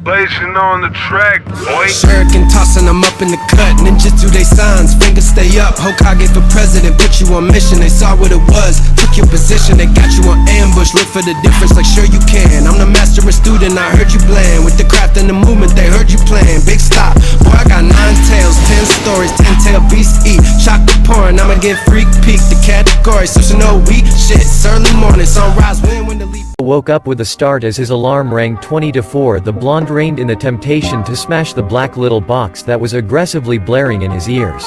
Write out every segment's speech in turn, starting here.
Blazing on the track, boy. Shuriken tossing them up in the cut. Ninjutsu they signs, fingers stay up. Hokage for president, put you on mission. They saw what it was, took your position. They got you on ambush, look for the difference like sure you can. I'm the master and student, I heard you playing. With the craft and the movement, they heard you playing. Big stop, boy I got 9 tails, 10 stories, 10 tail beasts eat. Chakra pouring, I'ma get freak peek. The category, so no weak shit. It's early morning, sunrise, when the leaf Woke up with a start as his alarm rang 20-4. The blonde reined in the temptation to smash the black little box that was aggressively blaring in his ears.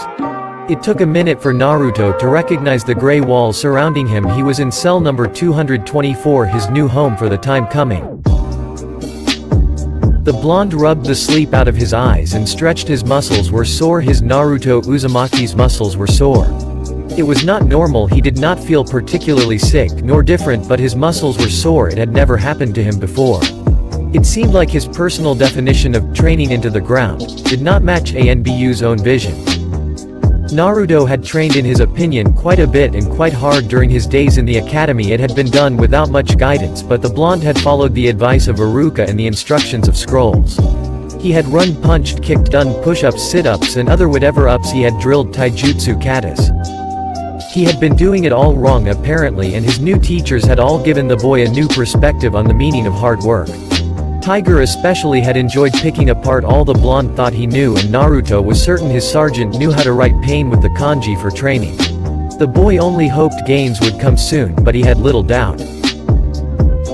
It took a minute for Naruto to recognize the gray walls surrounding him. He was in cell number 224, his new home for the time coming. The blonde rubbed the sleep out of his eyes and stretched. His muscles were sore. His Naruto Uzumaki's muscles were sore. It was not normal. He did not feel particularly sick nor different, but his muscles were sore. It had never happened to him before. It seemed like his personal definition of training into the ground did not match Anbu's own vision. Naruto had trained, in his opinion, quite a bit and quite hard during his days in the academy. It had been done without much guidance, but the blonde had followed the advice of Iruka and the instructions of scrolls. He had run, punched, kicked, done push-ups, sit-ups and other whatever-ups. He had drilled taijutsu katas. He had been doing it all wrong apparently, and his new teachers had all given the boy a new perspective on the meaning of hard work. Tiger especially had enjoyed picking apart all the blonde thought he knew, and Naruto was certain his sergeant knew how to write pain with the kanji for training. The boy only hoped gains would come soon, but he had little doubt.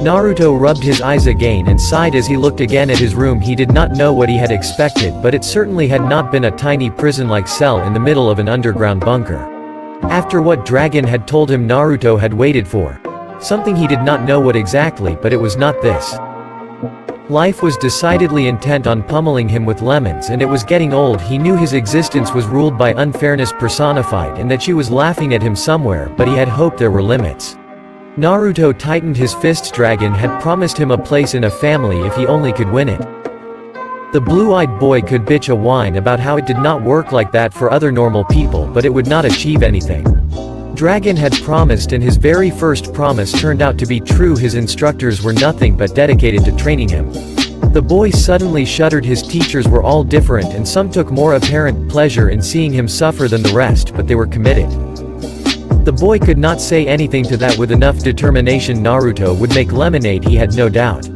Naruto rubbed his eyes again and sighed as he looked again at his room. He did not know what he had expected, but it certainly had not been a tiny prison-like cell in the middle of an underground bunker. After what Dragon had told him, Naruto had waited for something. He did not know what exactly, but it was not this. Life was decidedly intent on pummeling him with lemons, and it was getting old. He knew his existence was ruled by unfairness personified and that she was laughing at him somewhere, but he had hoped there were limits. Naruto tightened his fists. Dragon had promised him a place in a family if he only could win it. The blue-eyed boy could bitch a whine about how it did not work like that for other normal people, but it would not achieve anything. Dragon had promised, and his very first promise turned out to be true. His instructors were nothing but dedicated to training him. The boy suddenly shuddered. His teachers were all different, and some took more apparent pleasure in seeing him suffer than the rest, but they were committed. The boy could not say anything to that. With enough determination, Naruto would make lemonade, he had no doubt.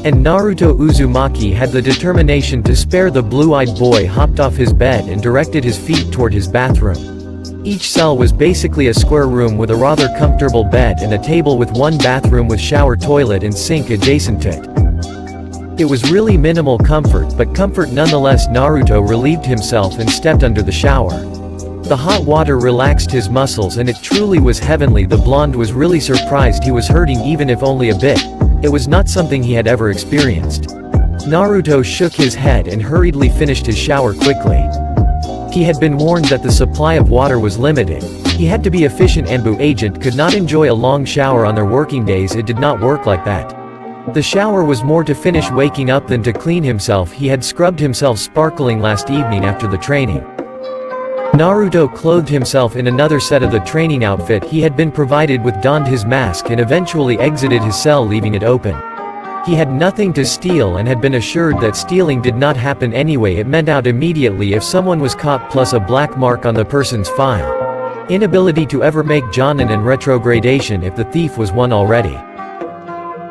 And Naruto Uzumaki had the determination to spare. The blue-eyed boy hopped off his bed and directed his feet toward his bathroom. Each cell was basically a square room with a rather comfortable bed and a table with one bathroom with shower, toilet and sink adjacent to it. It was really minimal comfort, but comfort nonetheless. Naruto relieved himself and stepped under the shower. The hot water relaxed his muscles, and it truly was heavenly. The blonde was really surprised. He was hurting, even if only a bit. It was not something he had ever experienced. Naruto shook his head and hurriedly finished his shower quickly. He had been warned that the supply of water was limited. He had to be efficient. Anbu agent could not enjoy a long shower on their working days. It did not work like that. The shower was more to finish waking up than to clean himself. He had scrubbed himself sparkling last evening after the training. Naruto clothed himself in another set of the training outfit he had been provided with, donned his mask and eventually exited his cell, leaving it open. He had nothing to steal and had been assured that stealing did not happen anyway. It meant out immediately if someone was caught, plus a black mark on the person's file. Inability to ever make jonin and retrogradation if the thief was one already.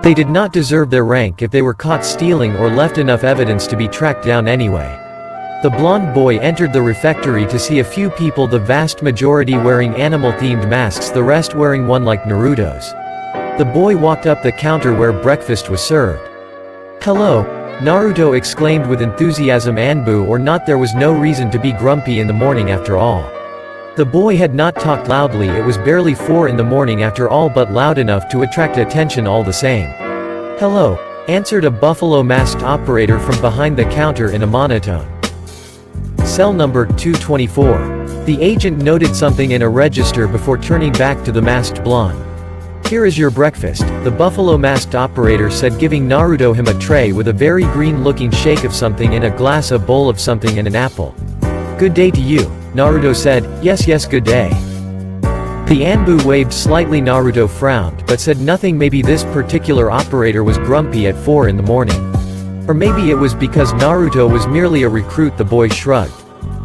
They did not deserve their rank if they were caught stealing or left enough evidence to be tracked down anyway. The blonde boy entered the refectory to see a few people, the vast majority wearing animal-themed masks, the rest wearing one like Naruto's. The boy walked up the counter where breakfast was served. "Hello," Naruto exclaimed with enthusiasm. Anbu or not, there was no reason to be grumpy in the morning after all. The boy had not talked loudly. It was barely 4 in the morning after all, but loud enough to attract attention all the same. "Hello," answered a buffalo-masked operator from behind the counter in a monotone. Cell number 224. The agent noted something in a register before turning back to the masked blonde. "Here is your breakfast," the buffalo-masked operator said, giving Naruto him a tray with a very green-looking shake of something in a glass, a bowl of something and an apple. "Good day to you," Naruto said. Yes, good day." The Anbu waved slightly. Naruto frowned, but said nothing. Maybe this particular operator was grumpy at 4 in the morning. Or maybe it was because Naruto was merely a recruit, the boy shrugged.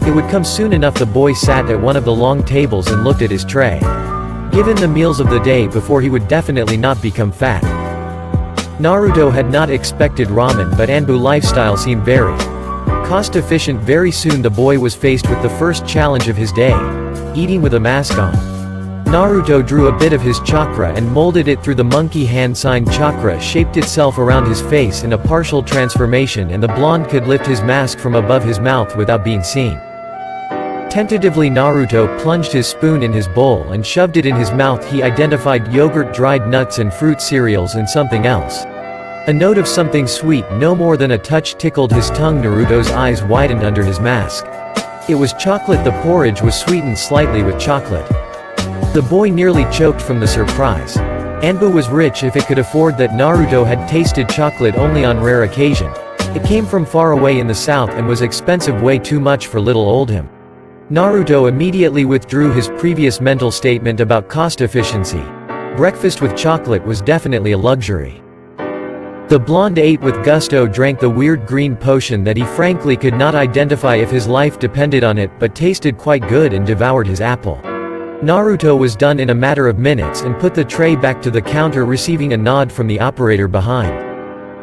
It would come soon enough. The boy sat at one of the long tables and looked at his tray. Given the meals of the day before, he would definitely not become fat. Naruto had not expected ramen, but Anbu lifestyle seemed very cost-efficient. Very soon the boy was faced with the first challenge of his day: eating with a mask on. Naruto drew a bit of his chakra and molded it through the monkey hand sign. Chakra shaped itself around his face in a partial transformation, and the blonde could lift his mask from above his mouth without being seen. Tentatively, Naruto plunged his spoon in his bowl and shoved it in his mouth. He identified yogurt, dried nuts and fruit cereals, and something else. A note of something sweet, no more than a touch, tickled his tongue. Naruto's eyes widened under his mask. It was chocolate. The porridge was sweetened slightly with chocolate. The boy nearly choked from the surprise. Anbu was rich if it could afford that. Naruto had tasted chocolate only on rare occasion. It came from far away in the south and was expensive, way too much for little old him. Naruto immediately withdrew his previous mental statement about cost efficiency. Breakfast with chocolate was definitely a luxury. The blonde ate with gusto, drank the weird green potion that he frankly could not identify if his life depended on it, but tasted quite good, and devoured his apple. Naruto was done in a matter of minutes and put the tray back to the counter, receiving a nod from the operator behind.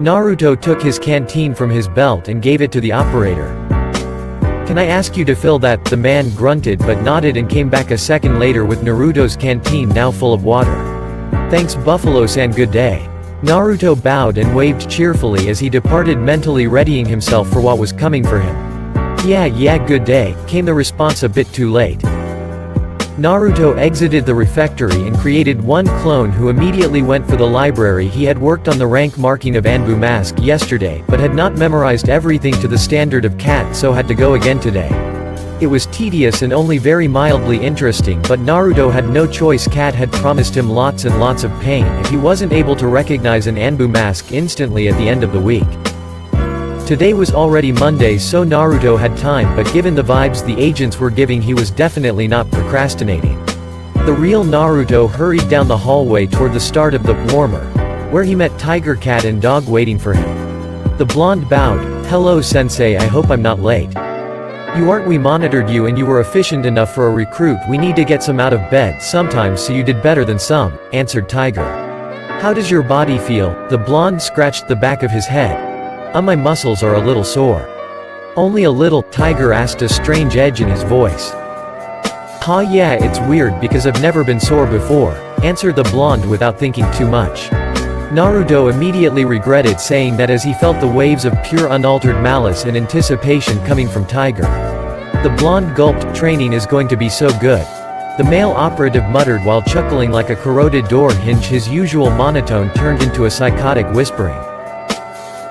Naruto took his canteen from his belt and gave it to the operator. "Can I ask you to fill that?" The man grunted but nodded and came back a second later with Naruto's canteen now full of water. "Thanks, Buffalo-san, good day." Naruto bowed and waved cheerfully as he departed, mentally readying himself for what was coming for him. Yeah, good day," came the response a bit too late. Naruto exited the refectory and created one clone, who immediately went for the library. He had worked on the rank marking of Anbu mask yesterday, but had not memorized everything to the standard of cat, so had to go again today. It was tedious and only very mildly interesting, but Naruto had no choice. Cat had promised him lots and lots of pain if he wasn't able to recognize an Anbu mask instantly at the end of the week. Today was already Monday, so Naruto had time, but given the vibes the agents were giving, he was definitely not procrastinating. The real Naruto hurried down the hallway toward the start of the warmer, where he met Tiger Cat and Dog waiting for him. The blonde bowed. "Hello sensei, I hope I'm not late." "You aren't. We monitored you and you were efficient enough for a recruit. We need to get some out of bed sometimes, so you did better than some," answered Tiger. "How does your body feel?" The blonde scratched the back of his head. My muscles are a little sore." "Only a little?" Tiger asked, a strange edge in his voice. Yeah, it's weird because I've never been sore before," answered the blonde without thinking too much. Naruto immediately regretted saying that, as he felt the waves of pure unaltered malice and anticipation coming from Tiger. The blonde gulped. "Training is going to be so good," the male operative muttered while chuckling like a corroded door hinge. His usual monotone turned into a psychotic whispering.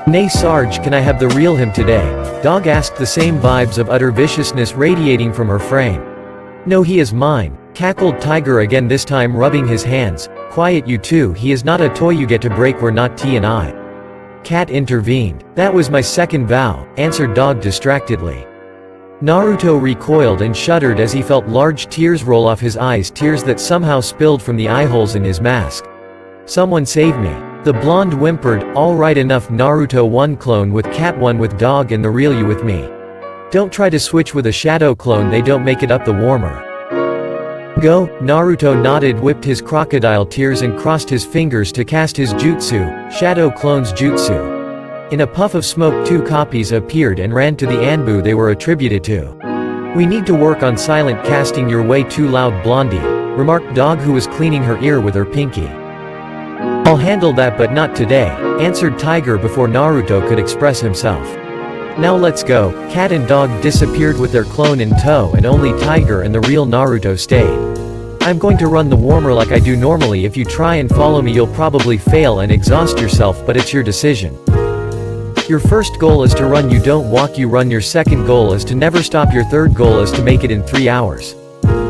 "Nay Sarge, can I have the real him today?" Dog asked, the same vibes of utter viciousness radiating from her frame. "No, he is mine," cackled Tiger again, this time rubbing his hands. "Quiet you two, he is not a toy you get to break. We're not T and I." Cat intervened. "That was my second vow," answered Dog distractedly. Naruto recoiled and shuddered as he felt large tears roll off his eyes, tears that somehow spilled from the eyeholes in his mask. "Someone save me." The blonde whimpered. "All right, enough. Naruto, one clone with Cat, one with Dog, and the real you with me. Don't try to switch with a shadow clone, they don't make it up the warmer." "Go." Naruto nodded, whipped his crocodile tears and crossed his fingers to cast his jutsu, Shadow Clone's jutsu. In a puff of smoke, 2 copies appeared and ran to the Anbu they were attributed to. "We need to work on silent casting. You're way too loud, Blondie," remarked Dog, who was cleaning her ear with her pinky. "I'll handle that, but not today," answered Tiger before Naruto could express himself. "Now let's go." Cat and Dog disappeared with their clone in tow, and only Tiger and the real Naruto stayed. "I'm going to run the warmer like I do normally. If you try and follow me, you'll probably fail and exhaust yourself, but it's your decision. Your first goal is to run, you don't walk, you run. Your second goal is to never stop. Your third goal is to make it in 3 hours.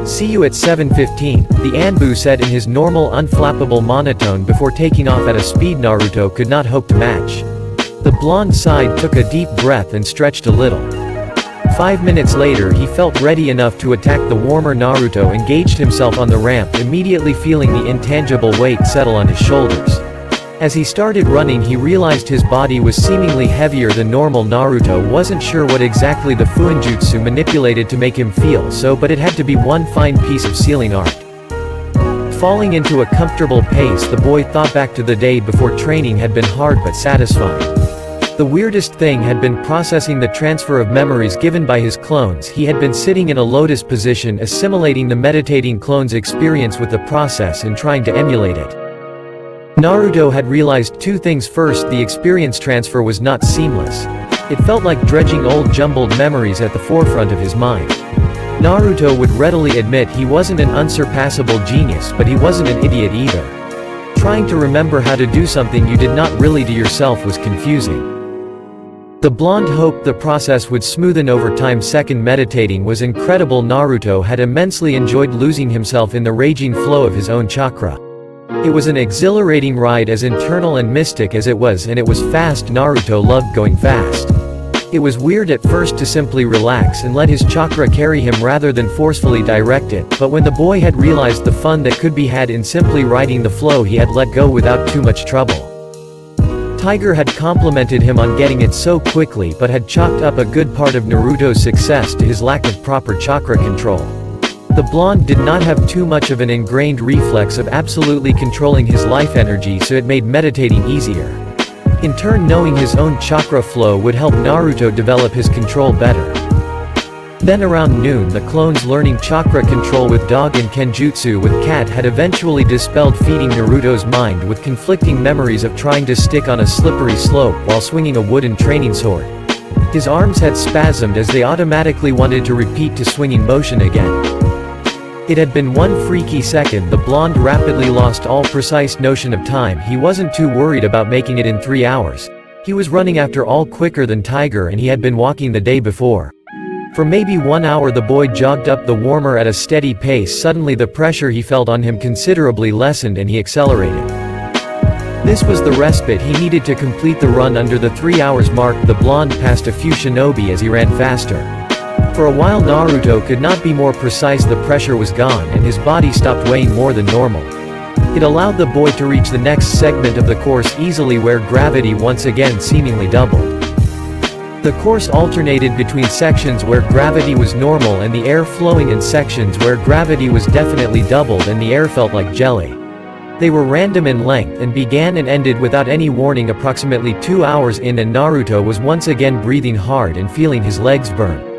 See you at 7:15, the Anbu said in his normal unflappable monotone before taking off at a speed Naruto could not hope to match. The blonde sighed, took a deep breath and stretched a little. 5 minutes later he felt ready enough to attack. The warmer Naruto engaged himself on the ramp, immediately feeling the intangible weight settle on his shoulders. As he started running, he realized his body was seemingly heavier than normal. Naruto wasn't sure what exactly the Fuinjutsu manipulated to make him feel so, but it had to be one fine piece of sealing art. Falling into a comfortable pace, the boy thought back to the day before. Training had been hard but satisfying. The weirdest thing had been processing the transfer of memories given by his clones. He had been sitting in a lotus position, assimilating the meditating clone's experience with the process and trying to emulate it. Naruto had realized two things. First, the experience transfer was not seamless. It felt like dredging old jumbled memories at the forefront of his mind. Naruto would readily admit he wasn't an unsurpassable genius, but he wasn't an idiot either. Trying to remember how to do something you did not really do yourself was confusing. The blonde hoped the process would smoothen over time. Second, meditating was incredible. Naruto had immensely enjoyed losing himself in the raging flow of his own chakra. It was an exhilarating ride, as internal and mystic as it was, and it was fast. Naruto loved going fast. It was weird at first to simply relax and let his chakra carry him rather than forcefully direct it, but when the boy had realized the fun that could be had in simply riding the flow, he had let go without too much trouble. Tiger had complimented him on getting it so quickly, but had chalked up a good part of Naruto's success to his lack of proper chakra control. The blonde did not have too much of an ingrained reflex of absolutely controlling his life energy, so it made meditating easier. In turn, knowing his own chakra flow would help Naruto develop his control better. Then around noon, the clones learning chakra control with dog and kenjutsu with cat had eventually dispelled, feeding Naruto's mind with conflicting memories of trying to stick on a slippery slope while swinging a wooden training sword. His arms had spasmed as they automatically wanted to repeat to swinging motion again. It had been one freaky second. The blonde rapidly lost all precise notion of time. He wasn't too worried about making it in 3 hours. He was running after all quicker than Tiger, and he had been walking the day before. For maybe 1 hour the boy jogged up the warmer at a steady pace. Suddenly the pressure he felt on him considerably lessened and he accelerated. This was the respite he needed to complete the run. Under the 3 hours mark, the blonde passed a few shinobi as he ran faster. For a while Naruto could not be more precise. The pressure was gone and his body stopped weighing more than normal. It allowed the boy to reach the next segment of the course easily, where gravity once again seemingly doubled. The course alternated between sections where gravity was normal and the air flowing, and sections where gravity was definitely doubled and the air felt like jelly. They were random in length and began and ended without any warning. Approximately 2 hours in, and Naruto was once again breathing hard and feeling his legs burn.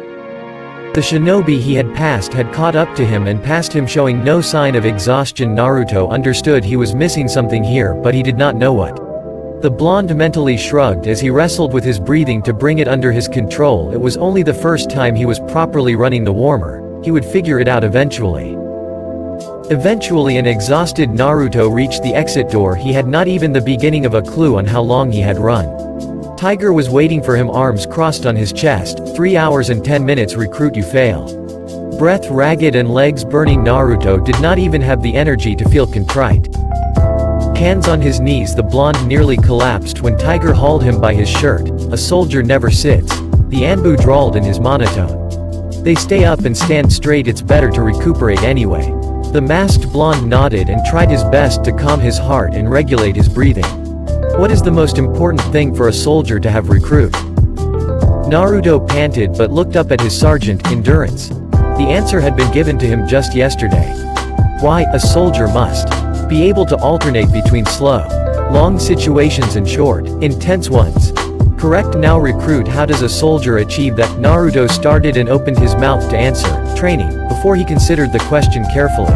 The shinobi he had passed had caught up to him and passed him, showing no sign of exhaustion. Naruto understood he was missing something here, but he did not know what. The blonde mentally shrugged as he wrestled with his breathing to bring it under his control. It was only the first time he was properly running the warmer. He would figure it out eventually. Eventually, an exhausted Naruto reached the exit door. He had not even the beginning of a clue on how long he had run. Tiger was waiting for him, arms crossed on his chest. 3 hours and 10 minutes, recruit, you fail. Breath ragged and legs burning, Naruto did not even have the energy to feel contrite. Hands on his knees, the blonde nearly collapsed when Tiger hauled him by his shirt. A soldier never sits, the Anbu drawled in his monotone. They stay up and stand straight. It's better to recuperate anyway. The masked blonde nodded and tried his best to calm his heart and regulate his breathing. What is the most important thing for a soldier to have? Recruit. Naruto panted but looked up at his sergeant. Endurance. The answer had been given to him just yesterday. Why, a soldier must be able to alternate between slow, long situations and short, intense ones. Correct. Now recruit. How does a soldier achieve that? Naruto started and opened his mouth to answer. Training, before he considered the question carefully.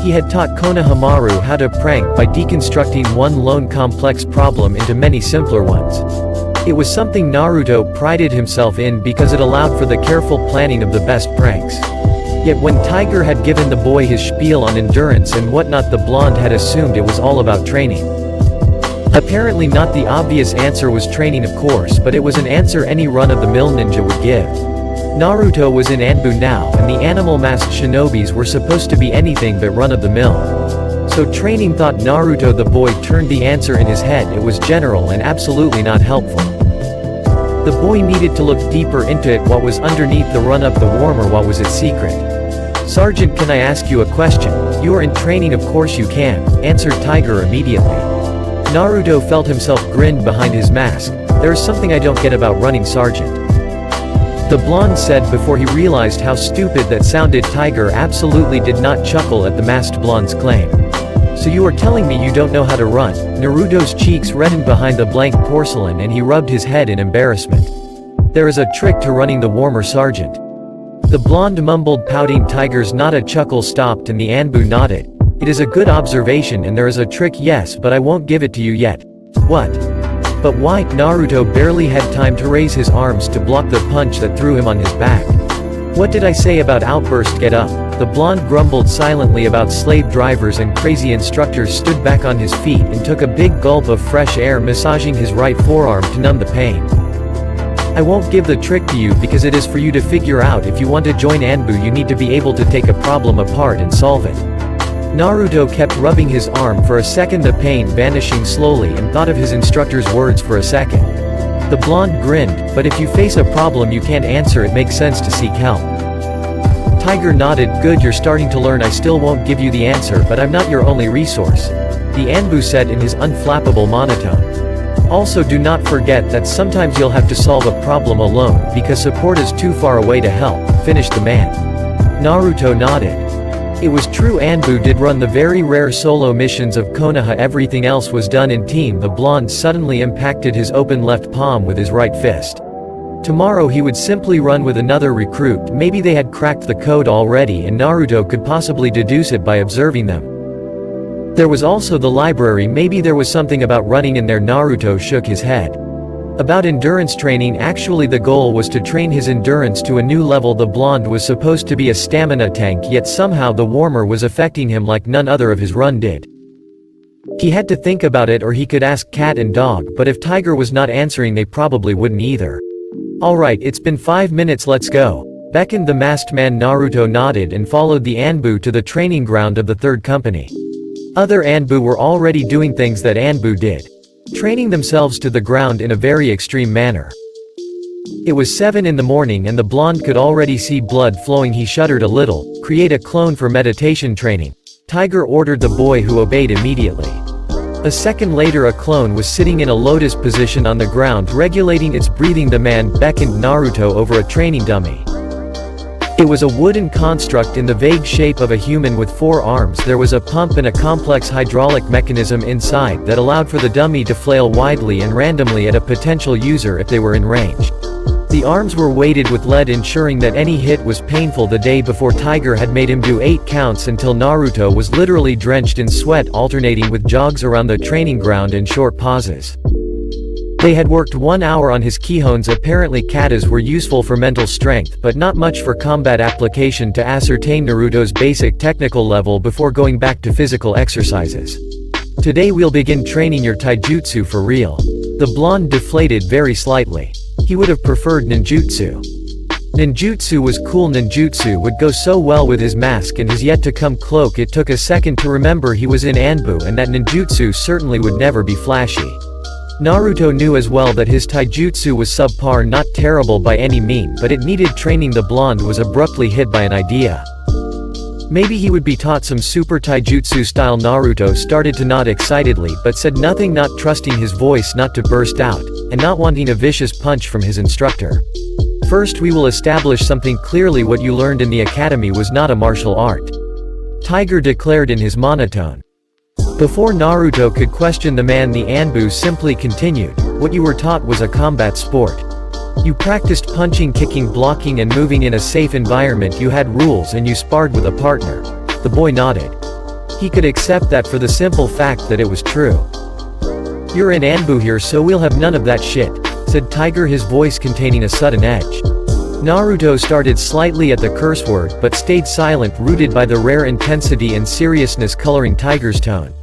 He had taught Konohamaru how to prank by deconstructing one lone complex problem into many simpler ones. It was something Naruto prided himself in because it allowed for the careful planning of the best pranks. Yet when Tiger had given the boy his spiel on endurance and whatnot, the blonde had assumed it was all about training. Apparently not. The obvious answer was training, of course, but it was an answer any run-of-the-mill ninja would give. Naruto was in Anbu now, and the animal-masked shinobis were supposed to be anything but run-of-the-mill. So training, thought Naruto. The boy turned the answer in his head. It was general and absolutely not helpful. The boy needed to look deeper into it. What was underneath the run-up the warmer? What was its secret? Sergeant, can I ask you a question? You are in training. Of course you can, answered Tiger immediately. Naruto felt himself grin behind his mask. There is something I don't get about running, Sergeant. The blonde said before he realized how stupid that sounded. Tiger absolutely did not chuckle at the masked blonde's claim. So you are telling me you don't know how to run? Naruto's cheeks reddened behind the blank porcelain and he rubbed his head in embarrassment. There is a trick to running the warmer, Sergeant. The blonde mumbled, pouting. Tiger's not a chuckle stopped and the Anbu nodded. It is a good observation and there is a trick, yes, but I won't give it to you yet. What? But why? Naruto barely had time to raise his arms to block the punch that threw him on his back. What did I say about outburst? Get up. The blonde grumbled silently about slave drivers and crazy instructors. Stood back on his feet and took a big gulp of fresh air, massaging his right forearm to numb the pain. I won't give the trick to you because it is for you to figure out. If you want to join Anbu, you need to be able to take a problem apart and solve it. Naruto kept rubbing his arm for a second, the pain vanishing slowly, and thought of his instructor's words for a second. The blonde grinned, but if you face a problem you can't answer, it makes sense to seek help. Tiger nodded. Good, you're starting to learn. I still won't give you the answer, but I'm not your only resource, the Anbu said in his unflappable monotone. Also, do not forget that sometimes you'll have to solve a problem alone because support is too far away to help, finished the man. Naruto nodded. It was true, Anbu did run the very rare solo missions of Konoha. Everything else was done in team. The blonde suddenly impacted his open left palm with his right fist. Tomorrow he would simply run with another recruit. Maybe they had cracked the code already and Naruto could possibly deduce it by observing them. There was also the library. Maybe there was something about running in there. Naruto shook his head. About endurance training, actually the goal was to train his endurance to a new level. The blonde was supposed to be a stamina tank, yet somehow the warmer was affecting him like none other of his run did. He had to think about it, or he could ask cat and dog, but if Tiger was not answering they probably wouldn't either. Alright, it's been 5 minutes, let's go, beckoned the masked man. Naruto nodded and followed the Anbu to the training ground of the third company. Other Anbu were already doing things that Anbu did, training themselves to the ground in a very extreme manner. It was 7 in the morning and the blonde could already see blood flowing. He shuddered a little. Create a clone for meditation training, Tiger ordered the boy, who obeyed immediately. A second later a clone was sitting in a lotus position on the ground, regulating its breathing. The man beckoned Naruto over a training dummy. It was a wooden construct in the vague shape of a human with 4 arms. There was a pump and a complex hydraulic mechanism inside that allowed for the dummy to flail widely and randomly at a potential user if they were in range. The arms were weighted with lead, ensuring that any hit was painful. The day before, Tiger had made him do 8 counts until Naruto was literally drenched in sweat, alternating with jogs around the training ground and short pauses. They had worked 1 hour on his kihons. Apparently katas were useful for mental strength, but not much for combat application. To ascertain Naruto's basic technical level before going back to physical exercises. Today we'll begin training your taijutsu for real. The blonde deflated very slightly. He would have preferred ninjutsu. Ninjutsu was cool. Ninjutsu would go so well with his mask and his yet-to-come cloak. It took a second to remember he was in Anbu and that ninjutsu certainly would never be flashy. Naruto knew as well that his taijutsu was subpar, not terrible by any means, but it needed training. The blonde was abruptly hit by an idea. Maybe he would be taught some super taijutsu style. Naruto started to nod excitedly but said nothing, not trusting his voice not to burst out, and not wanting a vicious punch from his instructor. First we will establish something clearly. What you learned in the academy was not a martial art, Tiger declared in his monotone. Before Naruto could question the man, the Anbu simply continued, what you were taught was a combat sport. You practiced punching, kicking, blocking and moving in a safe environment. You had rules and you sparred with a partner. The boy nodded. He could accept that for the simple fact that it was true. You're in Anbu here, so we'll have none of that shit, said Tiger, his voice containing a sudden edge. Naruto started slightly at the curse word but stayed silent, rooted by the rare intensity and seriousness coloring Tiger's tone.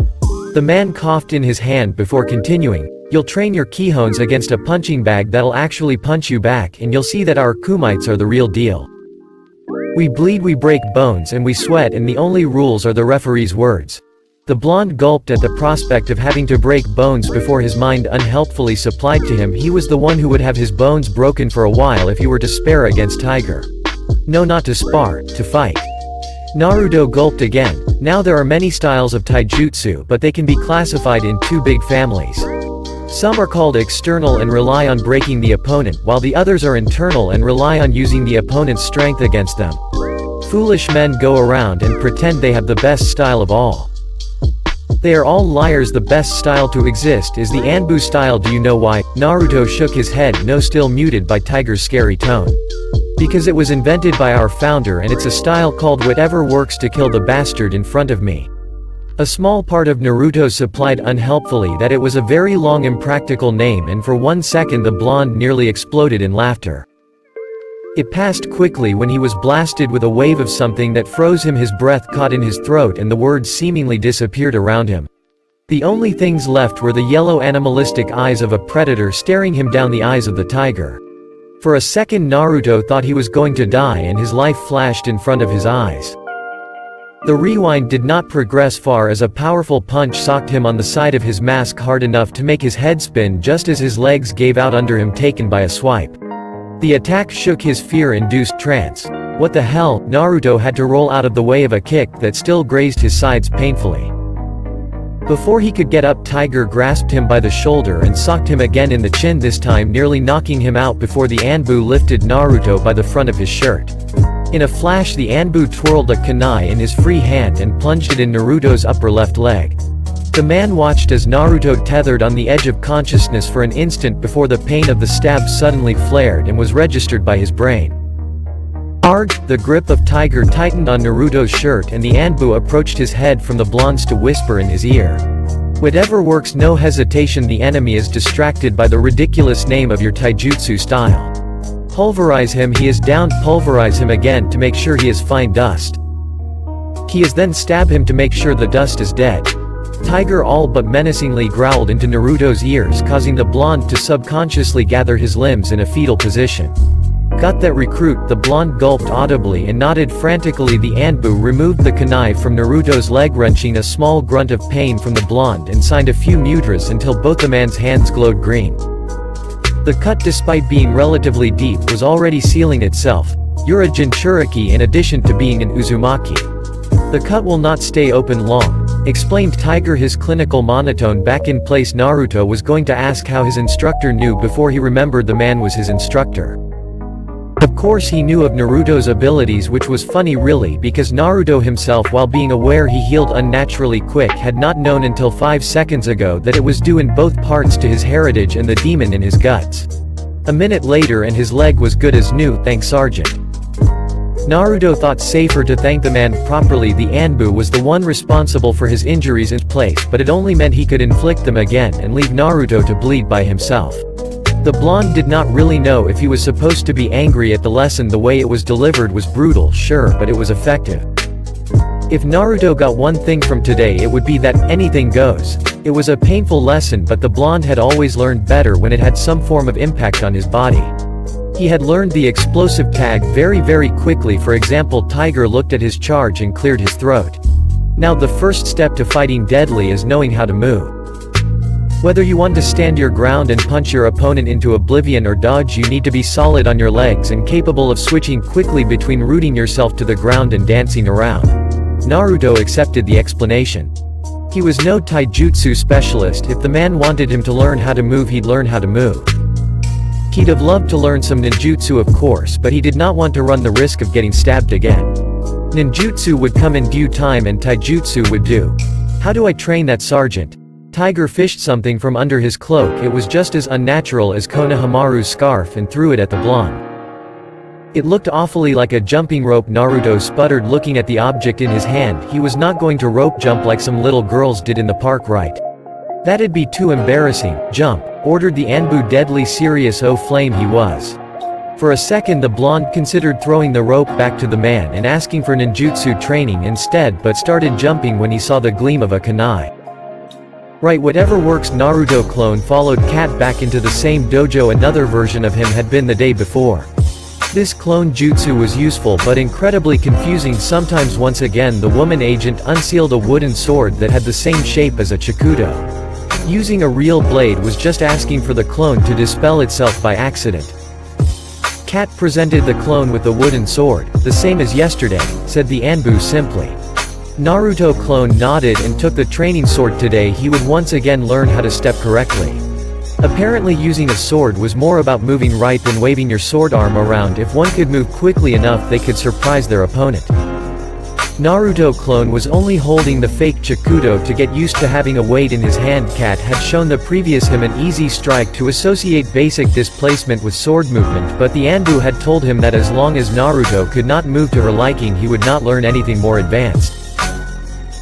The man coughed in his hand before continuing, you'll train your kihons against a punching bag that'll actually punch you back, and you'll see that our kumites are the real deal. We bleed, we break bones and we sweat, and the only rules are the referee's words. The blonde gulped at the prospect of having to break bones before his mind unhelpfully supplied to him he was the one who would have his bones broken for a while if he were to spar against Tiger. No, not to spar, to fight. Naruto gulped again. Now there are many styles of taijutsu, but they can be classified in two big families. Some are called external and rely on breaking the opponent, while the others are internal and rely on using the opponent's strength against them. Foolish men go around and pretend they have the best style of all. They are all liars. The best style to exist is the Anbu style. Do you know why? Naruto shook his head, no, still muted by Tiger's scary tone. Because it was invented by our founder and it's a style called whatever works to kill the bastard in front of me. A small part of Naruto supplied unhelpfully that it was a very long impractical name, and for 1 second the blonde nearly exploded in laughter. It passed quickly when he was blasted with a wave of something that froze him. His breath caught in his throat and the words seemingly disappeared around him. The only things left were the yellow animalistic eyes of a predator staring him down the eyes of the tiger. For a second Naruto thought he was going to die and his life flashed in front of his eyes. The rewind did not progress far as a powerful punch socked him on the side of his mask hard enough to make his head spin just as his legs gave out under him, taken by a swipe. The attack shook his fear-induced trance. What the hell? Naruto had to roll out of the way of a kick that still grazed his sides painfully. Before he could get up, Tiger grasped him by the shoulder and socked him again in the chin, this time nearly knocking him out before the Anbu lifted Naruto by the front of his shirt. In a flash the Anbu twirled a kunai in his free hand and plunged it in Naruto's upper left leg. The man watched as Naruto tethered on the edge of consciousness for an instant before the pain of the stab suddenly flared and was registered by his brain. Arg! The grip of Tiger tightened on Naruto's shirt and the Anbu approached his head from the blondes to whisper in his ear. Whatever works, no hesitation. The enemy is distracted by the ridiculous name of your taijutsu style. Pulverize him. He is down. Pulverize him again to make sure he is fine dust. He is then stab him to make sure the dust is dead. Tiger all but menacingly growled into Naruto's ears, causing the blonde to subconsciously gather his limbs in a fetal position. Got that, recruit? The blonde gulped audibly and nodded frantically. The Anbu removed the kunai from Naruto's leg, wrenching a small grunt of pain from the blonde, and signed a few mudras until both the man's hands glowed green. The cut, despite being relatively deep, was already sealing itself. You're a Jinchuriki in addition to being an Uzumaki. The cut will not stay open long, explained Tiger, his clinical monotone back in place. Naruto was going to ask how his instructor knew before he remembered the man was his instructor. Of course he knew of Naruto's abilities, which was funny really, because Naruto himself, while being aware he healed unnaturally quick, had not known until 5 seconds ago that it was due in both parts to his heritage and the demon in his guts. A minute later and his leg was good as new, thanks Sergeant. Naruto thought safer to thank the man properly. The Anbu was the one responsible for his injuries in place, but it only meant he could inflict them again and leave Naruto to bleed by himself. The blonde did not really know if he was supposed to be angry at the lesson. The way it was delivered was brutal, sure, but it was effective. If Naruto got one thing from today, it would be that anything goes. It was a painful lesson, but the blonde had always learned better when it had some form of impact on his body. He had learned the explosive tag very quickly. For example, Tiger looked at his charge and cleared his throat. Now the first step to fighting deadly is knowing how to move. Whether you want to stand your ground and punch your opponent into oblivion or dodge, you need to be solid on your legs and capable of switching quickly between rooting yourself to the ground and dancing around. Naruto accepted the explanation. He was no taijutsu specialist. If the man wanted him to learn how to move, he'd learn how to move. He'd have loved to learn some ninjutsu, of course, but he did not want to run the risk of getting stabbed again. Ninjutsu would come in due time and taijutsu would do. How do I train that, Sergeant? Tiger fished something from under his cloak. It was just as unnatural as Konohamaru's scarf and threw it at the blonde. It looked awfully like a jumping rope. Naruto sputtered, looking at the object in his hand. He was not going to rope jump like some little girls did in the park, right? That'd be too embarrassing. Jump, ordered the Anbu, deadly serious. Oh flame, he was. For a second the blonde considered throwing the rope back to the man and asking for ninjutsu training instead, but started jumping when he saw the gleam of a kunai. Right, whatever works. Naruto clone followed Cat back into the same dojo. Another version of him had been the day before. This clone jutsu was useful but incredibly confusing sometimes. Once again the woman agent unsealed a wooden sword that had the same shape as a chakudo. Using a real blade was just asking for the clone to dispel itself by accident. Cat presented the clone with the wooden sword, the same as yesterday, said the Anbu simply. Naruto clone nodded and took the training sword. Today he would once again learn how to step correctly. Apparently using a sword was more about moving right than waving your sword arm around. If one could move quickly enough they could surprise their opponent. Naruto clone was only holding the fake Chakra to get used to having a weight in his hand. Cat had shown the previous him an easy strike to associate basic displacement with sword movement, but the Anbu had told him that as long as Naruto could not move to her liking he would not learn anything more advanced.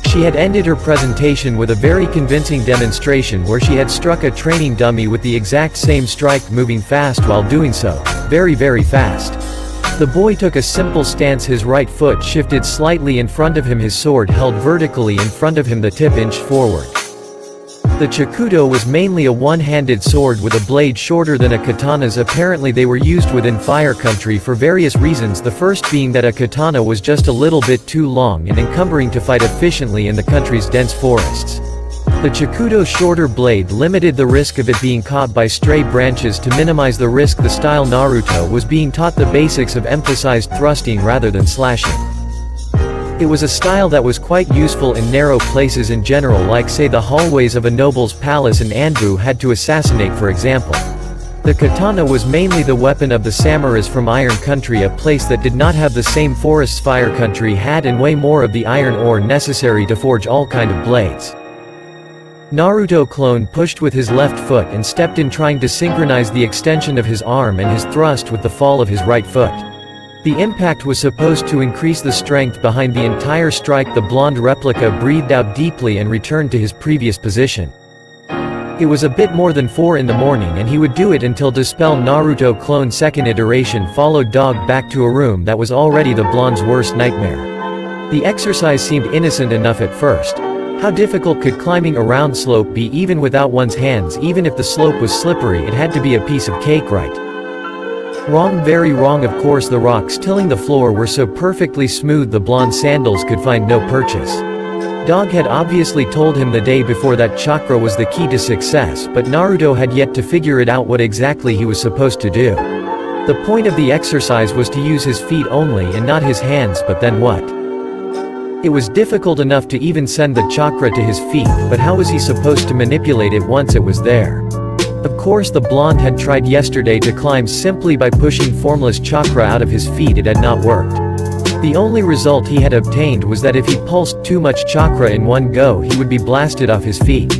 She had ended her presentation with a very convincing demonstration where she had struck a training dummy with the exact same strike, moving fast while doing so. Very fast. The boy took a simple stance, his right foot shifted slightly in front of him, his sword held vertically in front of him, the tip inched forward. The Chakra was mainly a one-handed sword with a blade shorter than a katana's. Apparently they were used within Fire Country for various reasons, the first being that a katana was just a little bit too long and encumbering to fight efficiently in the country's dense forests. The Chakudo's shorter blade limited the risk of it being caught by stray branches. To minimize the risk, the style Naruto was being taught the basics of emphasized thrusting rather than slashing. It was a style that was quite useful in narrow places in general, like say the hallways of a noble's palace an Anbu had to assassinate, for example. The katana was mainly the weapon of the samurais from Iron Country, a place that did not have the same forests Fire Country had and way more of the iron ore necessary to forge all kind of blades. Naruto clone pushed with his left foot and stepped in, trying to synchronize the extension of his arm and his thrust with the fall of his right foot. The impact was supposed to increase the strength behind the entire strike. The blonde replica breathed out deeply and returned to his previous position. It was a bit more than 4 in the morning and he would do it until dispel Naruto clone's second iteration followed dog back to a room that was already the blonde's worst nightmare. The exercise seemed innocent enough at first. How difficult could climbing a round slope be even without one's hands? Even if the slope was slippery it had to be a piece of cake, right? Wrong, very wrong. Of course the rocks tilling the floor were so perfectly smooth the blonde sandals could find no purchase. Dog had obviously told him the day before that chakra was the key to success, but Naruto had yet to figure it out what exactly he was supposed to do. The point of the exercise was to use his feet only and not his hands, but then what? It was difficult enough to even send the chakra to his feet, but how was he supposed to manipulate it once it was there? Of course the blonde had tried yesterday to climb simply by pushing formless chakra out of his feet. It had not worked. The only result he had obtained was that if he pulsed too much chakra in one go he would be blasted off his feet.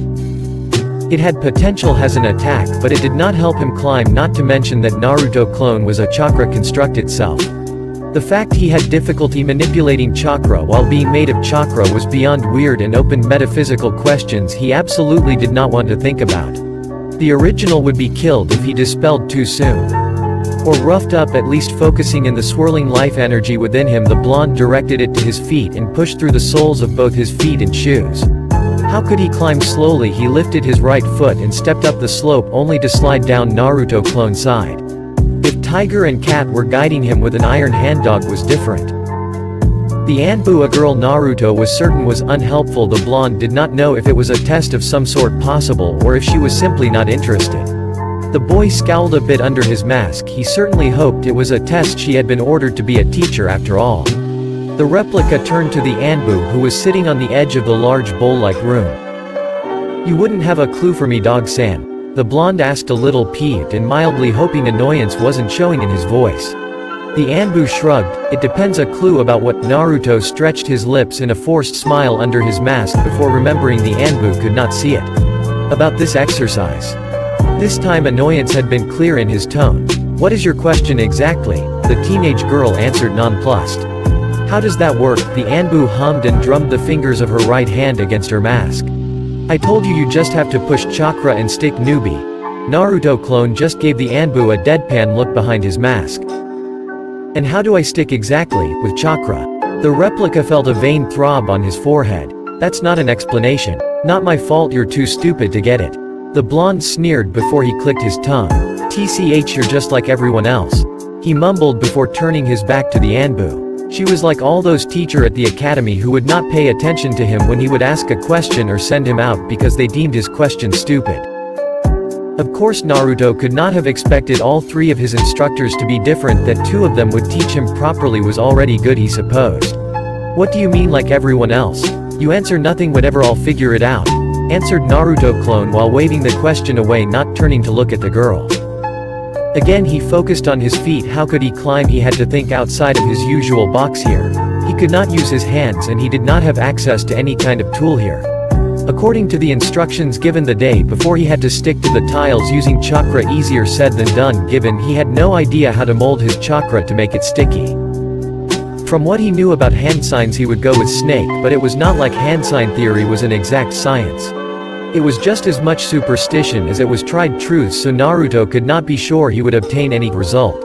It had potential as an attack, but it did not help him climb, not to mention that Naruto clone was a chakra construct itself. The fact he had difficulty manipulating chakra while being made of chakra was beyond weird and opened metaphysical questions he absolutely did not want to think about. The original would be killed if he dispelled too soon. Or roughed up, at least focusing in the swirling life energy within him. The blonde directed it to his feet and pushed through the soles of both his feet and shoes. How could he climb slowly? He lifted his right foot and stepped up the slope only to slide down Naruto clone's side. If Tiger and Cat were guiding him with an iron hand, dog was different. The Anbu, a girl Naruto was certain was unhelpful. The blonde did not know if it was a test of some sort possible or if she was simply not interested. The boy scowled a bit under his mask. He certainly hoped it was a test. She had been ordered to be a teacher after all. The replica turned to the Anbu, who was sitting on the edge of the large bowl-like room. "You wouldn't have a clue for me, dog-san?" the blonde asked, a little peeved and mildly hoping annoyance wasn't showing in his voice. The Anbu shrugged. "It depends." A clue about what? Naruto stretched his lips in a forced smile under his mask before remembering the Anbu could not see it. "About this exercise." This time annoyance had been clear in his tone. "What is your question exactly?" the teenage girl answered, nonplussed. "How does that work?" the Anbu hummed and drummed the fingers of her right hand against her mask. "I told you, you just have to push chakra and stick, newbie." Naruto clone just gave the Anbu a deadpan look behind his mask. "And how do I stick exactly, with chakra?" The replica felt a vein throb on his forehead. "That's not an explanation. Not my fault, you're too stupid to get it." The blonde sneered before he clicked his tongue. "Tch, you're just like everyone else," he mumbled before turning his back to the Anbu. She was like all those teachers at the academy who would not pay attention to him when he would ask a question or send him out because they deemed his question stupid. Of course Naruto could not have expected all three of his instructors to be different. That two of them would teach him properly was already good, he supposed. What do you mean like everyone else? You answer nothing, whatever, I'll figure it out, answered Naruto clone while waving the question away, not turning to look at the girl. Again he focused on his feet. How could he climb? He had to think outside of his usual box here. He could not use his hands and he did not have access to any kind of tool here. According to the instructions given the day before, he had to stick to the tiles using chakra. Easier said than done, given he had no idea how to mold his chakra to make it sticky. From what he knew about hand signs he would go with snake, but it was not like hand sign theory was an exact science. It was just as much superstition as it was tried truth, so Naruto could not be sure he would obtain any result.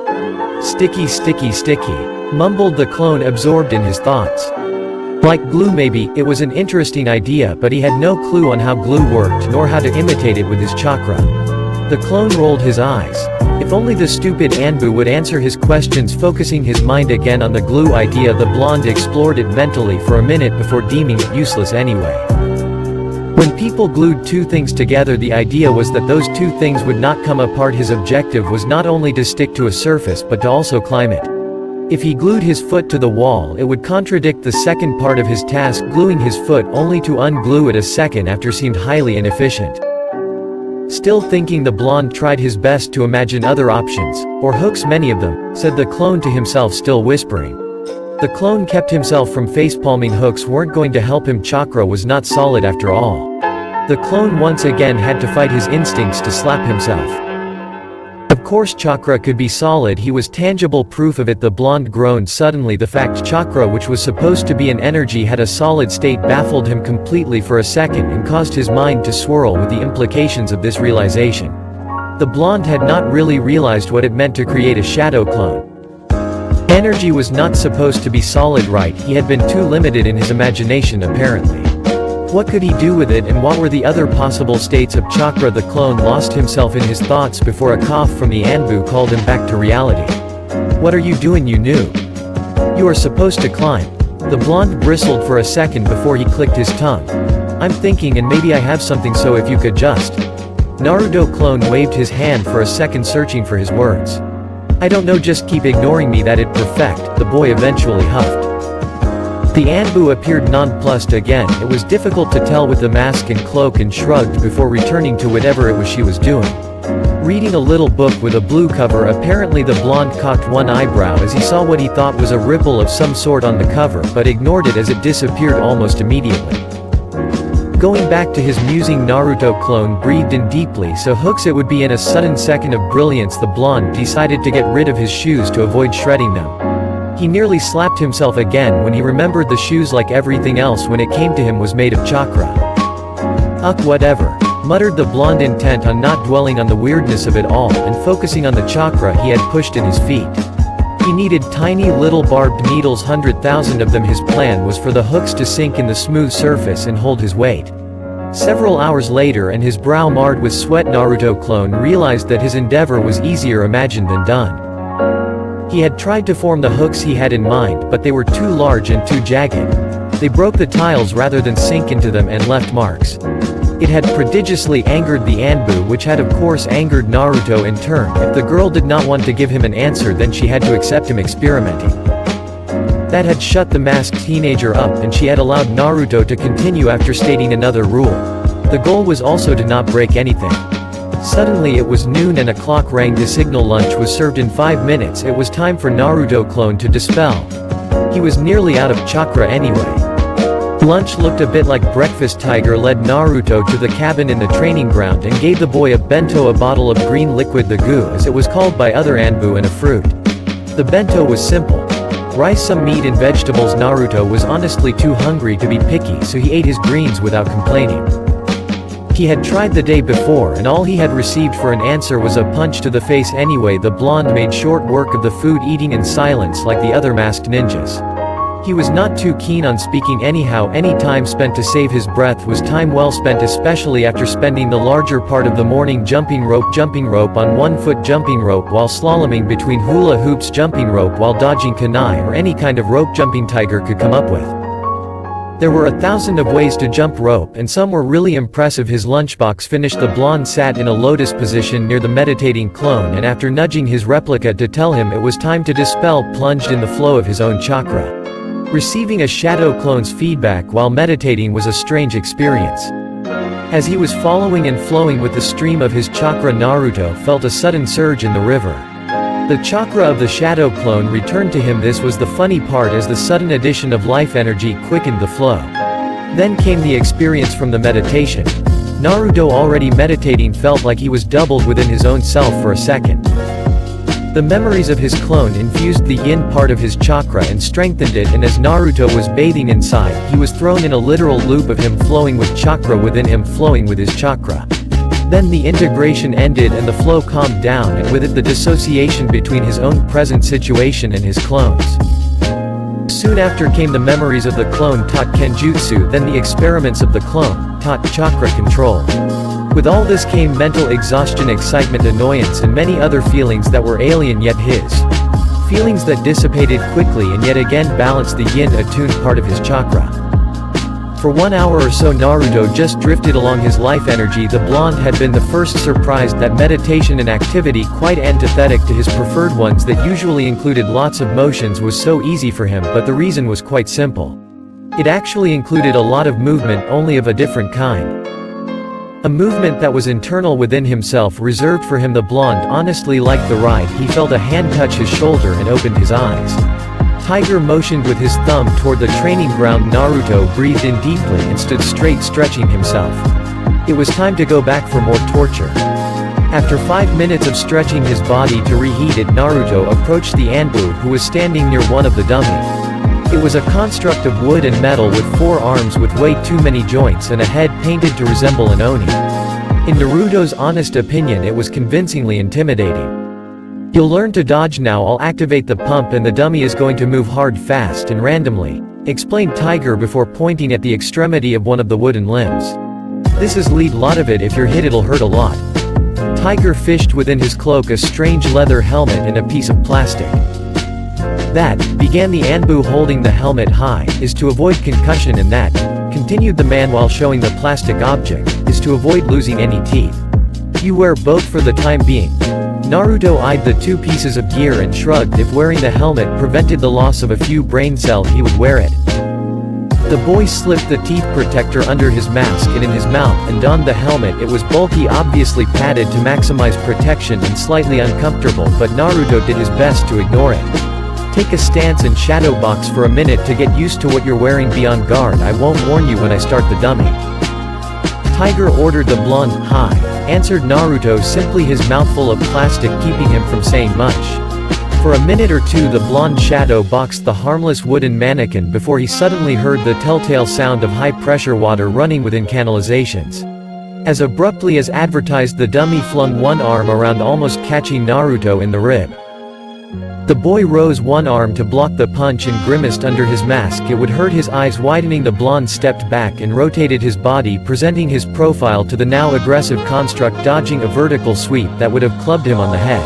Sticky, sticky, sticky, mumbled the clone, absorbed in his thoughts. Like glue maybe. It was an interesting idea, but he had no clue on how glue worked nor how to imitate it with his chakra. The clone rolled his eyes. If only the stupid Anbu would answer his questions. Focusing his mind again on the glue idea, the blonde explored it mentally for a minute before deeming it useless anyway. When people glued two things together, the idea was that those two things would not come apart. His objective was not only to stick to a surface but to also climb it. If he glued his foot to the wall, it would contradict the second part of his task. Gluing his foot only to unglue it a second after seemed highly inefficient. Still thinking, the blonde tried his best to imagine other options, or hooks, many of them, said the clone to himself, still whispering. The clone kept himself from facepalming. Hooks weren't going to help him. Chakra was not solid after all. The clone once again had to fight his instincts to slap himself. Of course chakra could be solid, he was tangible proof of it. The blonde groaned suddenly. The fact chakra, which was supposed to be an energy, had a solid state baffled him completely for a second and caused his mind to swirl with the implications of this realization. The blonde had not really realized what it meant to create a shadow clone. Energy was not supposed to be solid, right? He had been too limited in his imagination apparently. What could he do with it, and what were the other possible states of chakra? The clone lost himself in his thoughts before a cough from the Anbu called him back to reality. What are you doing, you noob? You are supposed to climb. The blonde bristled for a second before he clicked his tongue. I'm thinking, and maybe I have something, so if you could just… Naruto clone waved his hand for a second, searching for his words. I don't know, just keep ignoring me, that it perfect, the boy eventually huffed. The Anbu appeared nonplussed again. It was difficult to tell with the mask and cloak, and shrugged before returning to whatever it was she was doing. Reading a little book with a blue cover. Apparently the blonde cocked one eyebrow as he saw what he thought was a ripple of some sort on the cover, but ignored it as it disappeared almost immediately. Going back to his musing, Naruto clone breathed in deeply. So hooks it would be. In a sudden second of brilliance, the blonde decided to get rid of his shoes to avoid shredding them. He nearly slapped himself again when he remembered the shoes, like everything else when it came to him, was made of chakra. Ugh, whatever, muttered the blonde, intent on not dwelling on the weirdness of it all and focusing on the chakra he had pushed in his feet. He needed tiny little barbed needles, 100,000 of them. His plan was for the hooks to sink in the smooth surface and hold his weight. Several hours later, and his brow marred with sweat, Naruto clone realized that his endeavor was easier imagined than done. He had tried to form the hooks he had in mind, but they were too large and too jagged. They broke the tiles rather than sink into them and left marks. It had prodigiously angered the Anbu, which had of course angered Naruto in turn. If the girl did not want to give him an answer, then she had to accept him experimenting. That had shut the masked teenager up, and she had allowed Naruto to continue after stating another rule. The goal was also to not break anything. Suddenly it was noon and a clock rang to signal lunch was served in 5 minutes. It was time for Naruto clone to dispel. He was nearly out of chakra anyway. Lunch looked a bit like breakfast. Tiger led Naruto to the cabin in the training ground and gave the boy a bento, a bottle of green liquid, the gu as it was called by other Anbu, and a fruit. The bento was simple. Rice, some meat and vegetables. Naruto was honestly too hungry to be picky, so he ate his greens without complaining. He had tried the day before, and all he had received for an answer was a punch to the face anyway. The blonde made short work of the food, eating in silence like the other masked ninjas. He was not too keen on speaking anyhow. Any time spent to save his breath was time well spent, especially after spending the larger part of the morning jumping rope on 1 foot, jumping rope while slaloming between hula hoops, jumping rope while dodging kunai or any kind of rope jumping Tiger could come up with. There were 1,000 of ways to jump rope, and some were really impressive. His lunchbox finished. The blonde sat in a lotus position near the meditating clone, and after nudging his replica to tell him it was time to dispel, plunged in the flow of his own chakra. Receiving a shadow clone's feedback while meditating was a strange experience. As he was following and flowing with the stream of his chakra, Naruto felt a sudden surge in the river. The chakra of the shadow clone returned to him. This was the funny part, as the sudden addition of life energy quickened the flow. Then came the experience from the meditation. Naruto, already meditating, felt like he was doubled within his own self for a second. The memories of his clone infused the yin part of his chakra and strengthened it, and as Naruto was bathing inside, he was thrown in a literal loop of him flowing with chakra within him, flowing with his chakra. Then the integration ended and the flow calmed down, and with it the dissociation between his own present situation and his clone's. Soon after came the memories of the clone taught Kenjutsu, then the experiments of the clone taught chakra control. With all this came mental exhaustion, excitement, annoyance, and many other feelings that were alien yet his. Feelings that dissipated quickly and yet again balanced the yin-attuned part of his chakra. For 1 hour or so Naruto just drifted along his life energy. The blonde had been the first surprised that meditation and activity quite antithetic to his preferred ones that usually included lots of motions was so easy for him, but the reason was quite simple. It actually included a lot of movement, only of a different kind. A movement that was internal within himself, reserved for him. The blonde honestly liked the ride. He felt a hand touch his shoulder and opened his eyes. Tiger motioned with his thumb toward the training ground. Naruto breathed in deeply and stood straight, stretching himself. It was time to go back for more torture. After 5 minutes of stretching his body to reheat it, Naruto approached the Anbu, who was standing near one of the dummy. It was a construct of wood and metal with 4 arms with way too many joints and a head painted to resemble an oni. In Naruto's honest opinion, it was convincingly intimidating. "You'll learn to dodge now. I'll activate the pump and the dummy is going to move hard, fast and randomly," explained Tiger before pointing at the extremity of one of the wooden limbs. "This is lead lot of it. If you're hit it'll hurt a lot." Tiger fished within his cloak a strange leather helmet and a piece of plastic. "That," began the Anbu holding the helmet high, "is to avoid concussion, and that," continued the man while showing the plastic object, "is to avoid losing any teeth. You wear both for the time being." Naruto eyed the 2 pieces of gear and shrugged. If wearing the helmet prevented the loss of a few brain cells, he would wear it. The boy slipped the teeth protector under his mask and in his mouth and donned the helmet. It was bulky, obviously padded to maximize protection, and slightly uncomfortable, but Naruto did his best to ignore it. "Take a stance and shadow box for a minute to get used to what you're wearing. Be on guard. I won't warn you when I start the dummy." Tiger ordered the blonde. "Hi," answered Naruto simply, his mouth full of plastic keeping him from saying much. For a minute or two the blonde shadow boxed the harmless wooden mannequin before he suddenly heard the telltale sound of high-pressure water running within canalizations. As abruptly as advertised, the dummy flung one arm around, almost catching Naruto in the rib. The boy rose one arm to block the punch and grimaced under his mask. It would hurt. His eyes widening, the blonde stepped back and rotated his body, presenting his profile to the now aggressive construct, dodging a vertical sweep that would have clubbed him on the head.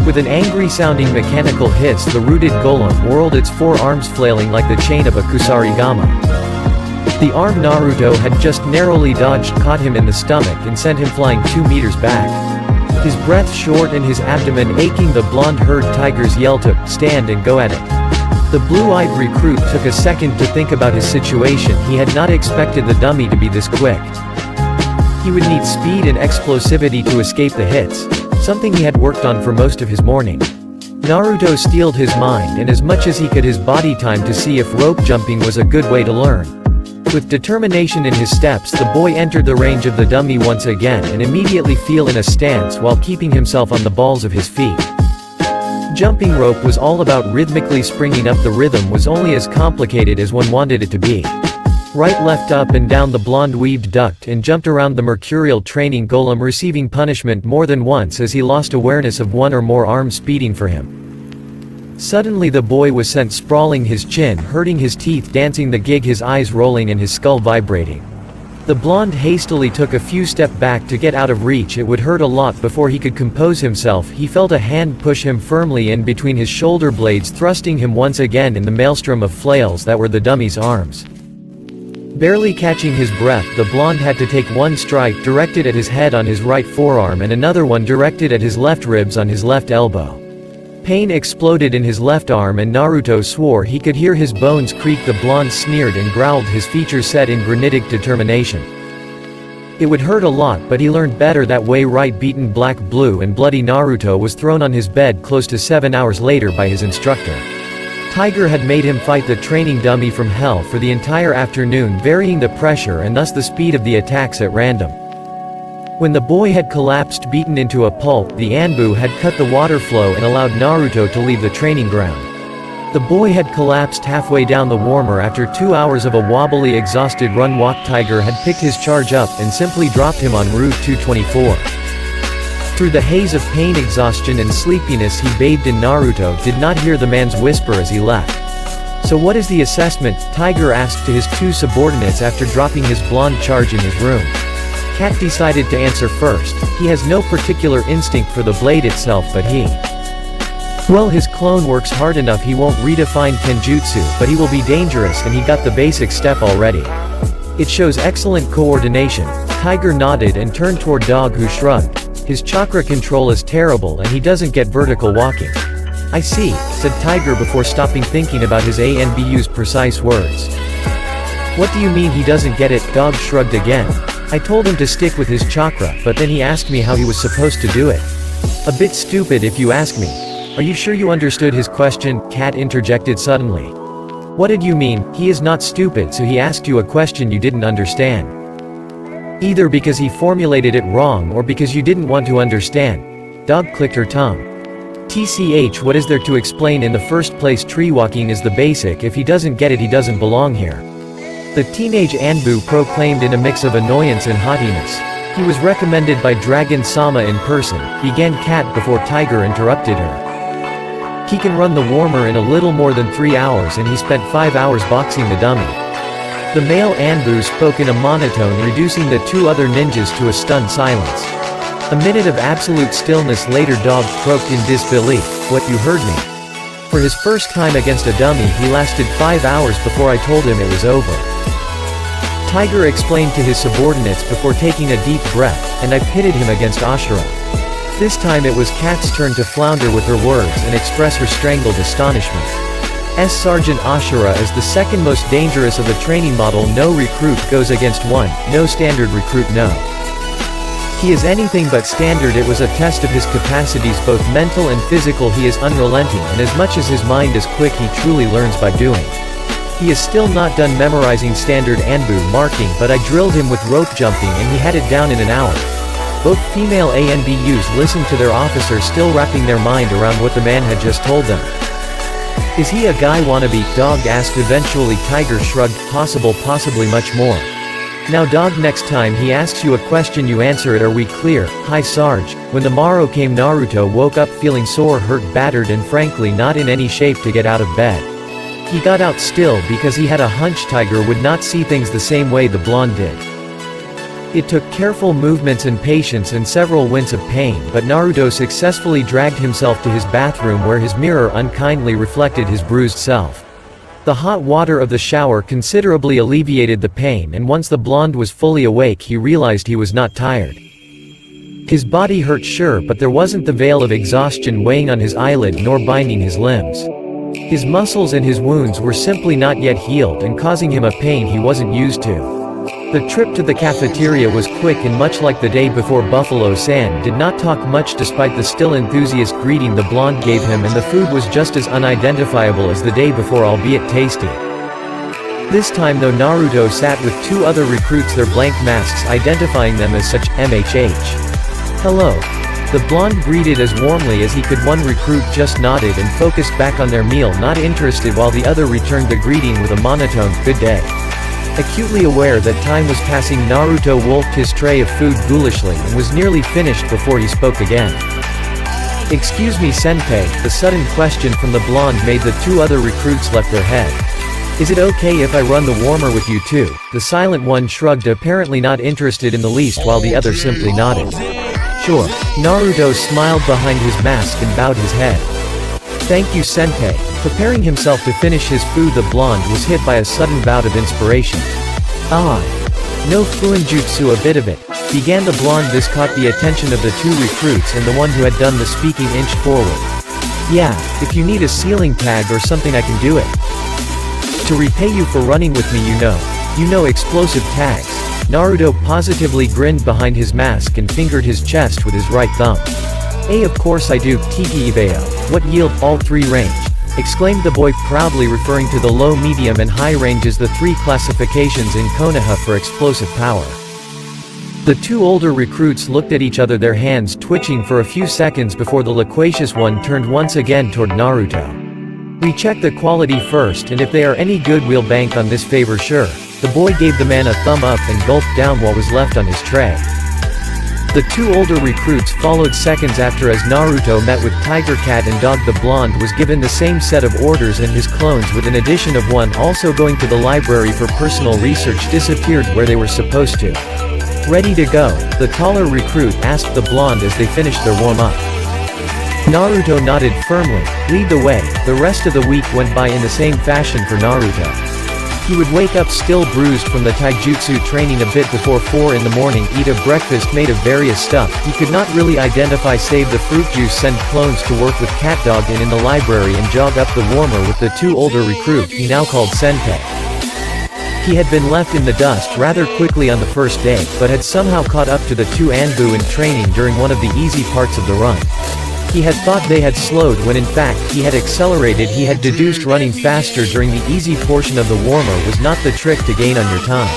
With an angry-sounding mechanical hiss, the rooted golem whirled, its 4 arms flailing like the chain of a kusarigama. The arm Naruto had just narrowly dodged caught him in the stomach and sent him flying 2 meters back. His breath short and his abdomen aching, the blonde heard Tiger's yell to stand and go at it. The blue-eyed recruit took a second to think about his situation. He had not expected the dummy to be this quick. He would need speed and explosivity to escape the hits, something he had worked on for most of his morning. Naruto steeled his mind and as much as he could his body time to see if rope jumping was a good way to learn. With determination in his steps, the boy entered the range of the dummy once again and immediately fell in a stance while keeping himself on the balls of his feet. Jumping rope was all about rhythmically springing up. The rhythm was only as complicated as one wanted it to be. Right, left, up and down, the blonde weaved, ducked and jumped around the mercurial training golem, receiving punishment more than once as he lost awareness of one or more arms speeding for him. Suddenly the boy was sent sprawling, his chin hurting, his teeth dancing the gig, his eyes rolling and his skull vibrating. The blonde hastily took a few steps back to get out of reach. It would hurt a lot. Before he could compose himself, he felt a hand push him firmly in between his shoulder blades, thrusting him once again in the maelstrom of flails that were the dummy's arms. Barely catching his breath, the blonde had to take one strike directed at his head on his right forearm and another one directed at his left ribs on his left elbow. Pain exploded in his left arm and Naruto swore he could hear his bones creak. The blonde sneered and growled, his features set in granitic determination. It would hurt a lot, but he learned better that way. Right, beaten black, blue and bloody Naruto was thrown on his bed close to 7 hours later by his instructor. Tiger had made him fight the training dummy from hell for the entire afternoon, varying the pressure and thus the speed of the attacks at random. When the boy had collapsed beaten into a pulp, the Anbu had cut the water flow and allowed Naruto to leave the training ground. The boy had collapsed halfway down the warmer after 2 hours of a wobbly, exhausted run-walk. Tiger had picked his charge up and simply dropped him on Route 224. Through the haze of pain, exhaustion and sleepiness he bathed in, Naruto did not hear the man's whisper as he left. "So what is the assessment?" Tiger asked to his 2 subordinates after dropping his blonde charge in his room. Cat decided to answer first. He has no particular instinct for the blade itself, but well, his clone works hard enough. He won't redefine kenjutsu, but he will be dangerous and he got the basic step already. It shows excellent coordination. Tiger nodded and turned toward Dog, who shrugged. His chakra control is terrible and he doesn't get vertical walking. "I see," said Tiger before stopping, thinking about his Anbu's precise words. "What do you mean he doesn't get it?" Dog shrugged again. "I told him to stick with his chakra, but then he asked me how he was supposed to do it. A bit stupid if you ask me." "Are you sure you understood his question?" Cat interjected suddenly. "What did you mean? He is not stupid, so he asked you a question you didn't understand. Either because he formulated it wrong or because you didn't want to understand." Dog clicked her tongue. "Tch, what is there to explain? In the first place, tree walking is the basic. If he doesn't get it, he doesn't belong here." The teenage Anbu proclaimed in a mix of annoyance and haughtiness. "He was recommended by Dragon Sama in person," began Cat before Tiger interrupted her. "He can run the warmer in a little more than 3 hours and he spent 5 hours boxing the dummy." The male Anbu spoke in a monotone, reducing the 2 other ninjas to a stunned silence. A minute of absolute stillness later, Dog croaked in disbelief. "What, you heard me? For his first time against a dummy, he lasted 5 hours before I told him it was over." Tiger explained to his subordinates before taking a deep breath, "And I pitted him against Ashura." This time it was Cat's turn to flounder with her words and express her strangled astonishment. Sergeant Ashura is the second most dangerous of the training model. No recruit goes against one, no standard recruit, no. He is anything but standard. It was a test of his capacities, both mental and physical. He is unrelenting, and as much as his mind is quick, he truly learns by doing. He is still not done memorizing standard Anbu marking, but I drilled him with rope jumping and he had it down in an hour. Both female Anbus listened to their officer, still wrapping their mind around what the man had just told them. "Is he a guy wannabe?" Dog asked eventually. Tiger shrugged. Possibly much more. "Now Dog, next time he asks you a question you answer it. Are we clear?" "Hi Sarge." When the morrow came, Naruto woke up feeling sore, hurt, battered and frankly not in any shape to get out of bed. He got out still because he had a hunch Tiger would not see things the same way the blonde did. It took careful movements and patience and several winks of pain, but Naruto successfully dragged himself to his bathroom where his mirror unkindly reflected his bruised self. The hot water of the shower considerably alleviated the pain, and once the blonde was fully awake he realized he was not tired. His body hurt, sure, but there wasn't the veil of exhaustion weighing on his eyelid nor binding his limbs. His muscles and his wounds were simply not yet healed and causing him a pain he wasn't used to. The trip to the cafeteria was quick, and much like the day before, Buffalo San did not talk much despite the still enthusiast greeting the blonde gave him, and the food was just as unidentifiable as the day before, albeit tasty. This time though, Naruto sat with 2 other recruits, their blank masks identifying them as such. "MHH. Hello." The blonde greeted as warmly as he could. One recruit just nodded and focused back on their meal, not interested, while the other returned the greeting with a monotone "Good day." Acutely aware that time was passing, Naruto wolfed his tray of food ghoulishly and was nearly finished before he spoke again. "Excuse me senpai." The sudden question from the blonde made the 2 other recruits left their head. "Is it okay if I run the warmer with you too?" The silent one shrugged, apparently not interested in the least, while the other simply nodded. "Sure." Naruto smiled behind his mask and bowed his head. "Thank you senpai." Preparing himself to finish his food, the blonde was hit by a sudden bout of inspiration. Ah. No Fuinjutsu a bit of it, began the blonde. This caught the attention of the two recruits and the one who had done the speaking inched forward. Yeah, if you need a ceiling tag or something I can do it. To repay you for running with me you know explosive tags. Naruto positively grinned behind his mask and fingered his chest with his right thumb. Of course I do, Tiki Ibeo. What yield, all three range? Exclaimed the boy proudly, referring to the low, medium and high range as the three classifications in Konoha for explosive power. The two older recruits looked at each other, their hands twitching for a few seconds before the loquacious one turned once again toward Naruto. We check the quality first, and if they are any good we'll bank on this favor, sure. The boy gave the man a thumb up and gulped down what was left on his tray. The two older recruits followed seconds after as Naruto met with Tiger Cat and Dog. The blonde was given the same set of orders, and his clones, with an addition of one also going to the library for personal research, disappeared where they were supposed to. Ready to go? The taller recruit asked the blonde as they finished their warm-up. Naruto nodded firmly. Lead the way. The rest of the week went by in the same fashion for Naruto. He would wake up still bruised from the taijutsu training a bit before 4 in the morning, eat a breakfast made of various stuff he could not really identify save the fruit juice, send clones to work with Cat Dog in the library, and jog up the warmer with the two older recruit he now called Senpai. He had been left in the dust rather quickly on the first day, but had somehow caught up to the two Anbu in training during one of the easy parts of the run. He had thought they had slowed when in fact he had accelerated. He had deduced running faster during the easy portion of the warmer was not the trick to gain on your time.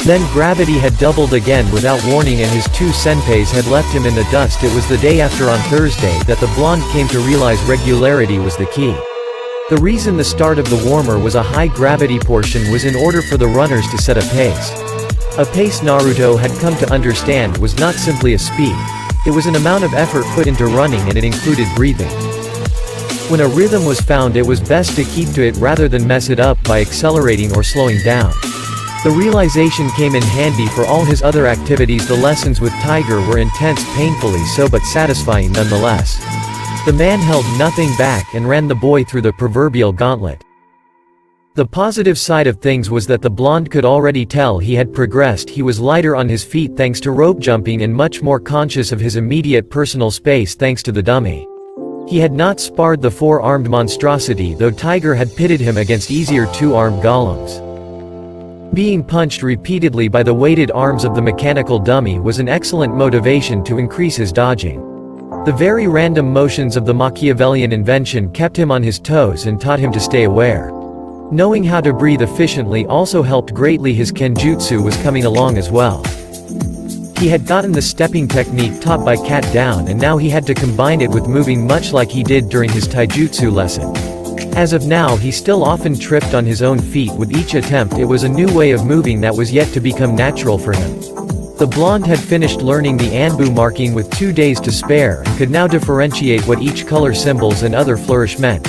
Then gravity had doubled again without warning, and his two senpais had left him in the dust. It was the day after, on Thursday, that the blonde came to realize regularity was the key. The reason the start of the warmer was a high gravity portion was in order for the runners to set a pace. A pace Naruto had come to understand was not simply a speed. It was an amount of effort put into running, and it included breathing. When a rhythm was found, it was best to keep to it rather than mess it up by accelerating or slowing down. The realization came in handy for all his other activities. The lessons with Tiger were intense, painfully so, but satisfying nonetheless. The man held nothing back and ran the boy through the proverbial gauntlet. The positive side of things was that the blonde could already tell he had progressed. He was lighter on his feet thanks to rope jumping, and much more conscious of his immediate personal space thanks to the dummy. He had not sparred the four-armed monstrosity, though Tiger had pitted him against easier two-armed golems. Being punched repeatedly by the weighted arms of the mechanical dummy was an excellent motivation to increase his dodging. The very random motions of the Machiavellian invention kept him on his toes and taught him to stay aware. Knowing how to breathe efficiently also helped greatly. His kenjutsu was coming along as well. He had gotten the stepping technique taught by Cat down, and now he had to combine it with moving much like he did during his taijutsu lesson. As of now, he still often tripped on his own feet with each attempt. It was a new way of moving that was yet to become natural for him. The blonde had finished learning the Anbu marking with 2 days to spare, and could now differentiate what each color symbols and other flourish meant.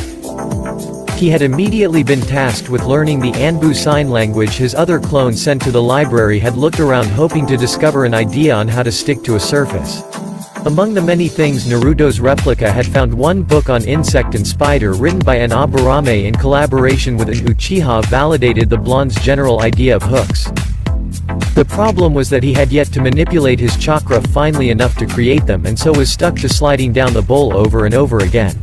He had immediately been tasked with learning the Anbu sign language. His other clone sent to the library had looked around hoping to discover an idea on how to stick to a surface. Among the many things, Naruto's replica had found one book on insect and spider written by an Aburame in collaboration with an Uchiha validated the blonde's general idea of hooks. The problem was that he had yet to manipulate his chakra finely enough to create them, and so was stuck to sliding down the bowl over and over again.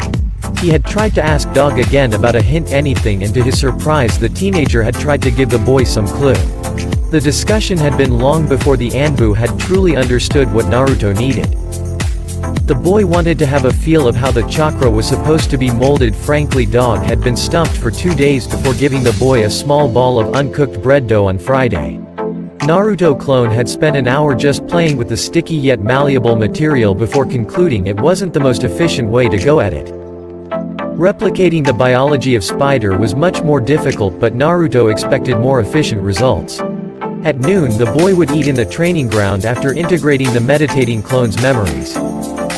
He had tried to ask Dog again about a hint, anything, and to his surprise the teenager had tried to give the boy some clue. The discussion had been long before the Anbu had truly understood what Naruto needed. The boy wanted to have a feel of how the chakra was supposed to be molded. Frankly, Dog had been stumped for 2 days before giving the boy a small ball of uncooked bread dough on Friday. Naruto clone had spent an hour just playing with the sticky yet malleable material before concluding it wasn't the most efficient way to go at it. Replicating the biology of spider was much more difficult, but Naruto expected more efficient results. At noon, the boy would eat in the training ground after integrating the meditating clone's memories.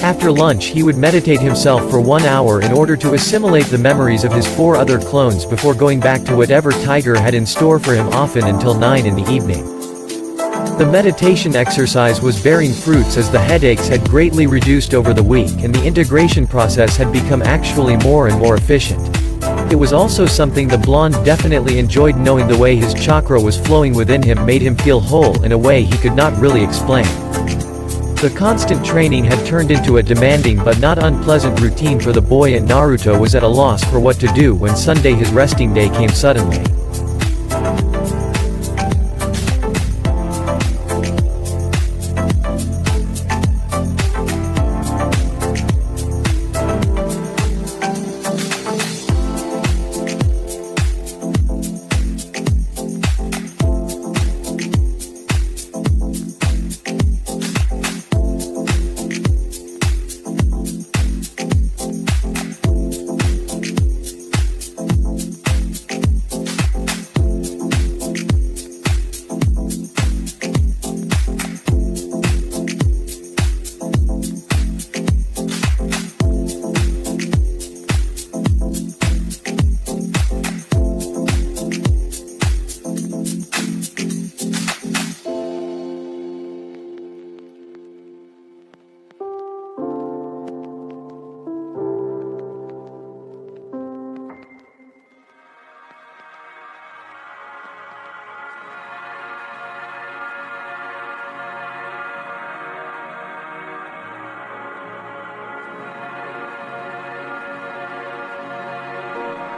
After lunch, he would meditate himself for 1 hour in order to assimilate the memories of his 4 other clones before going back to whatever Tiger had in store for him, often until 9 in the evening. The meditation exercise was bearing fruits as the headaches had greatly reduced over the week, and the integration process had become actually more and more efficient. It was also something the blonde definitely enjoyed, knowing the way his chakra was flowing within him made him feel whole in a way he could not really explain. The constant training had turned into a demanding but not unpleasant routine for the boy, and Naruto was at a loss for what to do when Sunday, his resting day, came suddenly.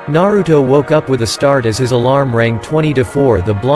Naruto woke up with a start as his alarm rang 20 to 4. The blonde